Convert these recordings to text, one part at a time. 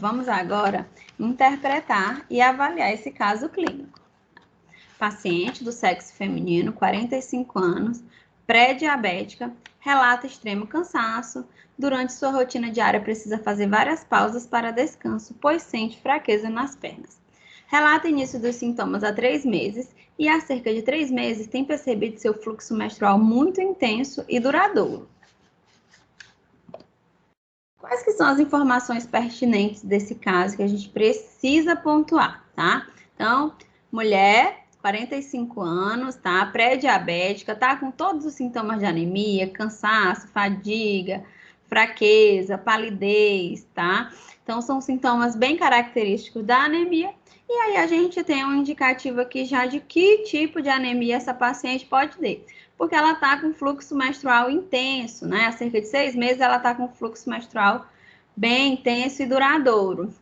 Vamos agora interpretar e avaliar esse caso clínico. Paciente do sexo feminino, 45 anos, pré-diabética, relata extremo cansaço. Durante sua rotina diária, precisa fazer várias pausas para descanso, pois sente fraqueza nas pernas. Relata início dos sintomas há 3 meses e há cerca de 3 meses tem percebido seu fluxo menstrual muito intenso e duradouro. Quais que são as informações pertinentes desse caso que a gente precisa pontuar, tá? Então, mulher, 45 anos, tá? Pré-diabética, tá com todos os sintomas de anemia, cansaço, fadiga, fraqueza, palidez, tá? Então, são sintomas bem característicos da anemia. E aí, a gente tem um indicativo aqui já de que tipo de anemia essa paciente pode ter. Porque ela está com fluxo menstrual intenso, né? Há cerca de 6 meses ela está com fluxo menstrual bem intenso e duradouro.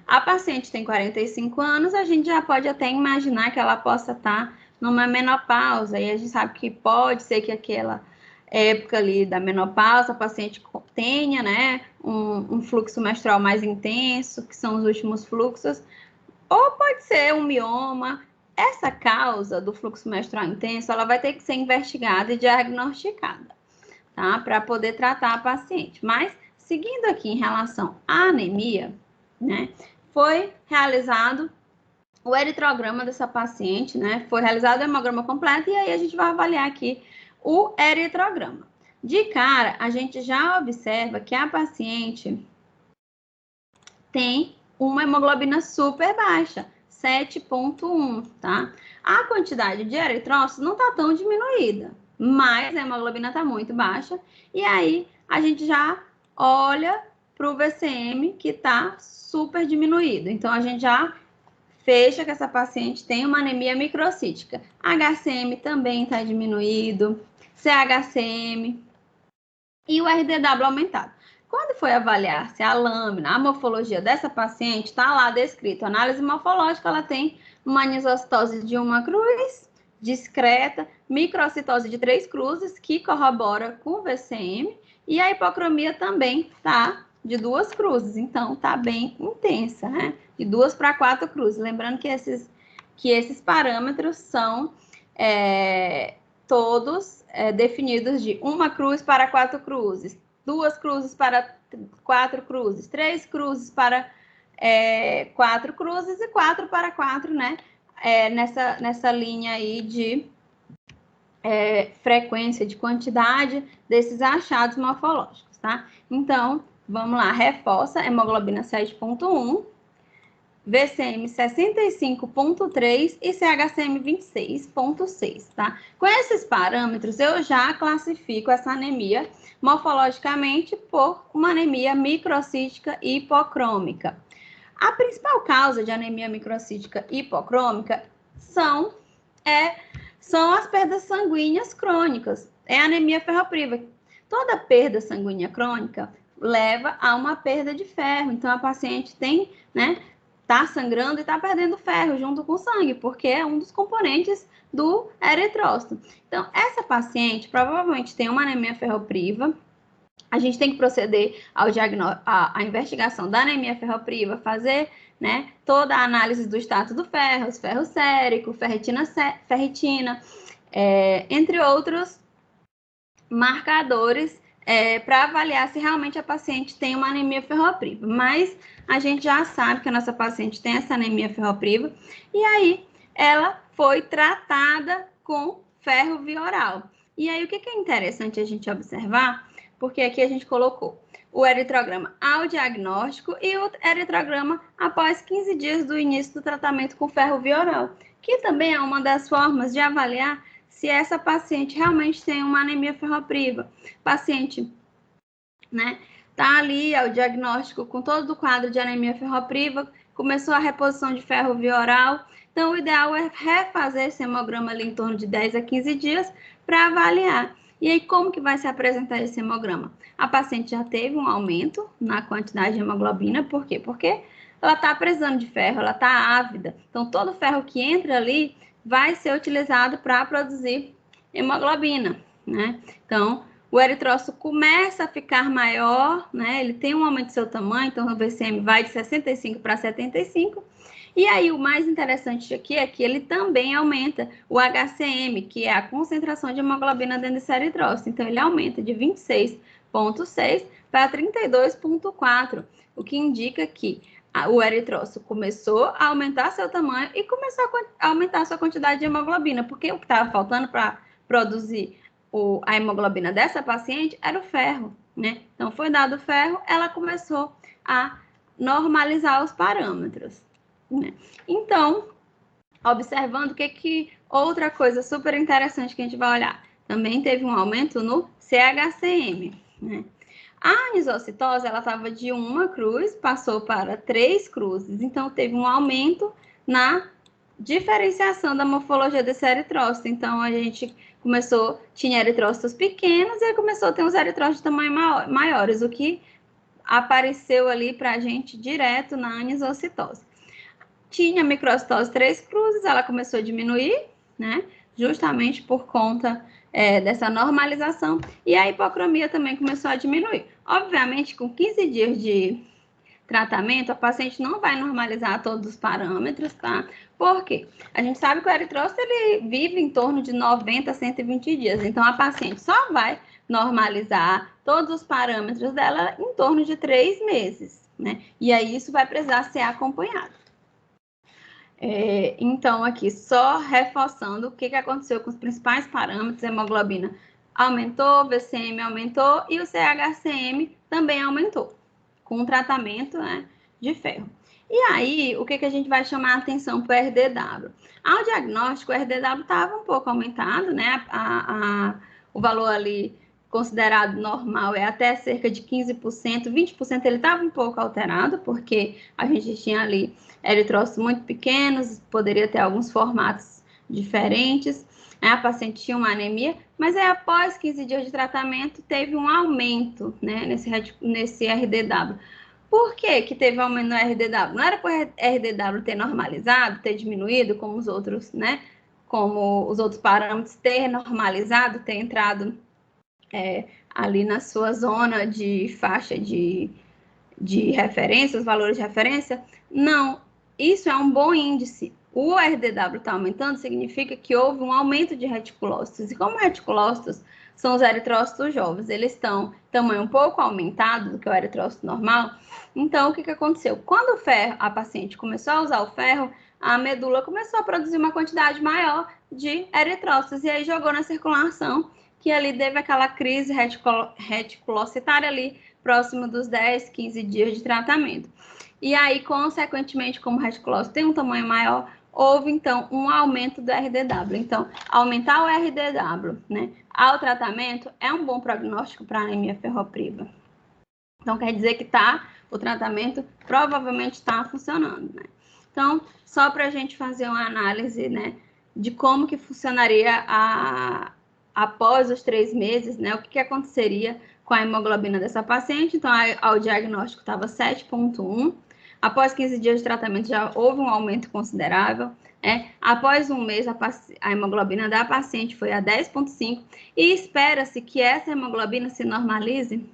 A paciente tem 45 anos, a gente já pode até imaginar que ela possa estar numa menopausa, e a gente sabe que pode ser que aquela época ali da menopausa a paciente tenha, né, um fluxo menstrual mais intenso, que são os últimos fluxos, ou pode ser um mioma. Essa causa do fluxo menstrual intenso, ela vai ter que ser investigada e diagnosticada, tá? Para poder tratar a paciente. Mas, seguindo aqui em relação à anemia, né? Foi realizado o eritrograma dessa paciente, né? Foi realizado o hemograma completo e aí a gente vai avaliar aqui o eritrograma. De cara, a gente já observa que a paciente tem uma hemoglobina super baixa, 7,1, tá? A quantidade de eritrócitos não tá tão diminuída, mas a hemoglobina tá muito baixa, e aí a gente já olha para o VCM que tá super diminuído. Então, a gente já fecha que essa paciente tem uma anemia microcítica. HCM também tá diminuído, CHCM e o RDW aumentado. Quando foi avaliar se a lâmina, a morfologia dessa paciente, está lá descrito, análise morfológica, ela tem uma anisocitose de uma cruz, discreta, microcitose de 3 cruzes, que corrobora com o VCM, e a hipocromia também tá de 2 cruzes, então tá bem intensa, né? De 2 para 4 cruzes. Lembrando que esses parâmetros são todos definidos de 1 cruz para 4 cruzes, 2 cruzes para 4 cruzes, 3 cruzes para 4 cruzes e 4 para 4, né? Nessa linha aí de frequência, de quantidade desses achados morfológicos, tá? Então, vamos lá, reforça, hemoglobina 7,1, VCM 65,3 e CHCM 26,6, tá? Com esses parâmetros, eu já classifico essa anemia morfologicamente por uma anemia microcítica hipocrômica. A principal causa de anemia microcítica hipocrômica são as perdas sanguíneas crônicas, é a anemia ferropriva. Toda perda sanguínea crônica leva a uma perda de ferro, então a paciente tem, né, tá sangrando e tá perdendo ferro junto com o sangue, porque é um dos componentes do eritrócito. Então, essa paciente provavelmente tem uma anemia ferropriva. A gente tem que proceder à investigação da anemia ferropriva, fazer, né, toda a análise do status do ferro, ferro sérico, ferritina, entre outros marcadores para avaliar se realmente a paciente tem uma anemia ferropriva. Mas a gente já sabe que a nossa paciente tem essa anemia ferropriva e aí ela foi tratada com ferro via oral. E aí o que é interessante a gente observar, porque aqui a gente colocou o eritrograma ao diagnóstico e o eritrograma após 15 dias do início do tratamento com ferro via oral, que também é uma das formas de avaliar se essa paciente realmente tem uma anemia ferropriva. Paciente, né, tá ali ao diagnóstico com todo o quadro de anemia ferropriva, começou a reposição de ferro via oral, então o ideal é refazer esse hemograma ali em torno de 10 a 15 dias para avaliar. E aí, como que vai se apresentar esse hemograma? A paciente já teve um aumento na quantidade de hemoglobina, por quê? Porque ela está precisando de ferro, ela está ávida, então todo o ferro que entra ali vai ser utilizado para produzir hemoglobina, né? Então, o eritrócito começa a ficar maior, né? Ele tem um aumento do seu tamanho, então o VCM vai de 65 para 75. E aí o mais interessante aqui é que ele também aumenta o HCM, que é a concentração de hemoglobina dentro desse eritrócito. Então ele aumenta de 26,6 para 32,4, o que indica que o eritrócito começou a aumentar seu tamanho e começou a aumentar sua quantidade de hemoglobina, porque o que estava faltando para produzir a hemoglobina dessa paciente era o ferro, né? Então, foi dado o ferro, ela começou a normalizar os parâmetros, né? Então, observando que outra coisa super interessante que a gente vai olhar, também teve um aumento no CHCM, né? A anisocitose, ela estava de 1 cruz, passou para 3 cruzes, então teve um aumento na diferenciação da morfologia desse eritrócito. Então, a gente tinha eritrócitos pequenos e aí começou a ter uns eritrócitos de tamanho maiores, o que apareceu ali para a gente direto na anisocitose. Tinha microcitose 3 cruzes, ela começou a diminuir, né? Justamente por conta dessa normalização, e a hipocromia também começou a diminuir. Obviamente, com 15 dias de tratamento, a paciente não vai normalizar todos os parâmetros, tá? Por quê? A gente sabe que o eritrócito, ele vive em torno de 90 a 120 dias, então a paciente só vai normalizar todos os parâmetros dela em torno de 3 meses, né? E aí isso vai precisar ser acompanhado. Então, aqui, só reforçando o que aconteceu com os principais parâmetros, a hemoglobina aumentou, VCM aumentou e o CHCM também aumentou, com o tratamento, né, de ferro. E aí, o que a gente vai chamar a atenção para o RDW? Ao diagnóstico, o RDW estava um pouco aumentado, né, o valor ali considerado normal é até cerca de 15%, 20% ele estava um pouco alterado, porque a gente tinha ali eritrócitos muito pequenos, poderia ter alguns formatos diferentes, né? A paciente tinha uma anemia, mas aí após 15 dias de tratamento teve um aumento, né, nesse RDW. Por que teve aumento no RDW? Não era por RDW ter normalizado, ter diminuído, como os outros, né, como os outros parâmetros ter normalizado, ter entrado ali na sua zona de faixa de referência, os valores de referência? Não, isso é um bom índice. O RDW está aumentando, significa que houve um aumento de reticulócitos. E como reticulócitos são os eritrócitos jovens, eles estão tamanho um pouco aumentado do que o eritrócito normal. Então, o que aconteceu? Quando a paciente começou a usar o ferro, a medula começou a produzir uma quantidade maior de eritrócitos e aí jogou na circulação, que ali teve aquela crise reticulocitária ali, próximo dos 10, 15 dias de tratamento. E aí, consequentemente, como o reticulócito tem um tamanho maior, houve, então, um aumento do RDW. Então, aumentar o RDW, né, ao tratamento é um bom prognóstico para anemia ferropriva. Então, quer dizer que o tratamento provavelmente está funcionando, né? Então, só para a gente fazer uma análise, né, de como que funcionaria após os 3 meses, né, o que aconteceria com a hemoglobina dessa paciente. Então, ao diagnóstico estava 7,1. Após 15 dias de tratamento, já houve um aumento considerável. Após um mês, a hemoglobina da paciente foi a 10,5. E espera-se que essa hemoglobina se normalize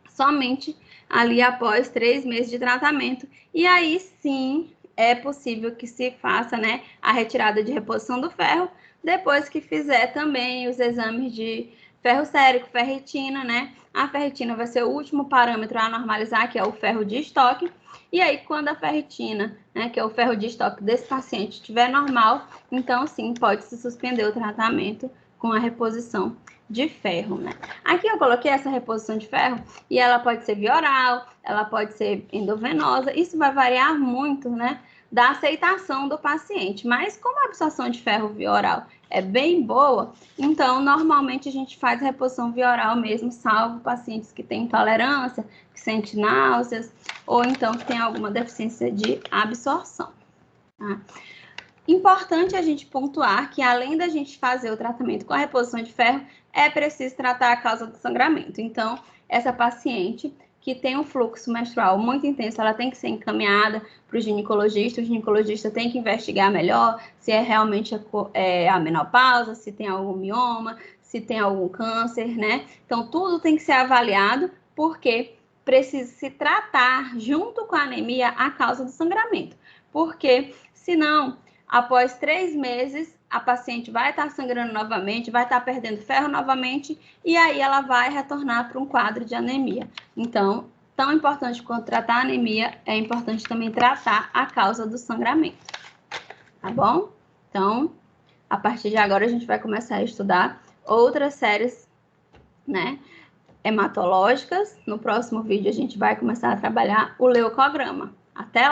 somente ali após 3 meses de tratamento. E aí, sim, é possível que se faça, né, a retirada de reposição do ferro, depois que fizer também os exames de ferro sérico, ferritina, né? A ferritina vai ser o último parâmetro a normalizar, que é o ferro de estoque. E aí, quando a ferritina, né, que é o ferro de estoque desse paciente, estiver normal, então sim, pode-se suspender o tratamento com a reposição de ferro, né? Aqui eu coloquei essa reposição de ferro e ela pode ser via oral, ela pode ser endovenosa, isso vai variar muito, né, da aceitação do paciente, mas como a absorção de ferro via oral é bem boa, então normalmente a gente faz reposição via oral mesmo, salvo pacientes que têm intolerância, que sentem náuseas, ou então que tem alguma deficiência de absorção, tá? Importante a gente pontuar que, além da gente fazer o tratamento com a reposição de ferro, é preciso tratar a causa do sangramento. Então, essa paciente que tem um fluxo menstrual muito intenso, ela tem que ser encaminhada para o ginecologista tem que investigar melhor se é realmente a menopausa, se tem algum mioma, se tem algum câncer, né? Então, tudo tem que ser avaliado, porque precisa se tratar, junto com a anemia, a causa do sangramento. Porque, senão, após 3 meses, a paciente vai estar sangrando novamente, vai estar perdendo ferro novamente, e aí ela vai retornar para um quadro de anemia. Então, tão importante quanto tratar a anemia, é importante também tratar a causa do sangramento. Tá bom? Então, a partir de agora, a gente vai começar a estudar outras séries, né, hematológicas. No próximo vídeo, a gente vai começar a trabalhar o leucograma. Até lá!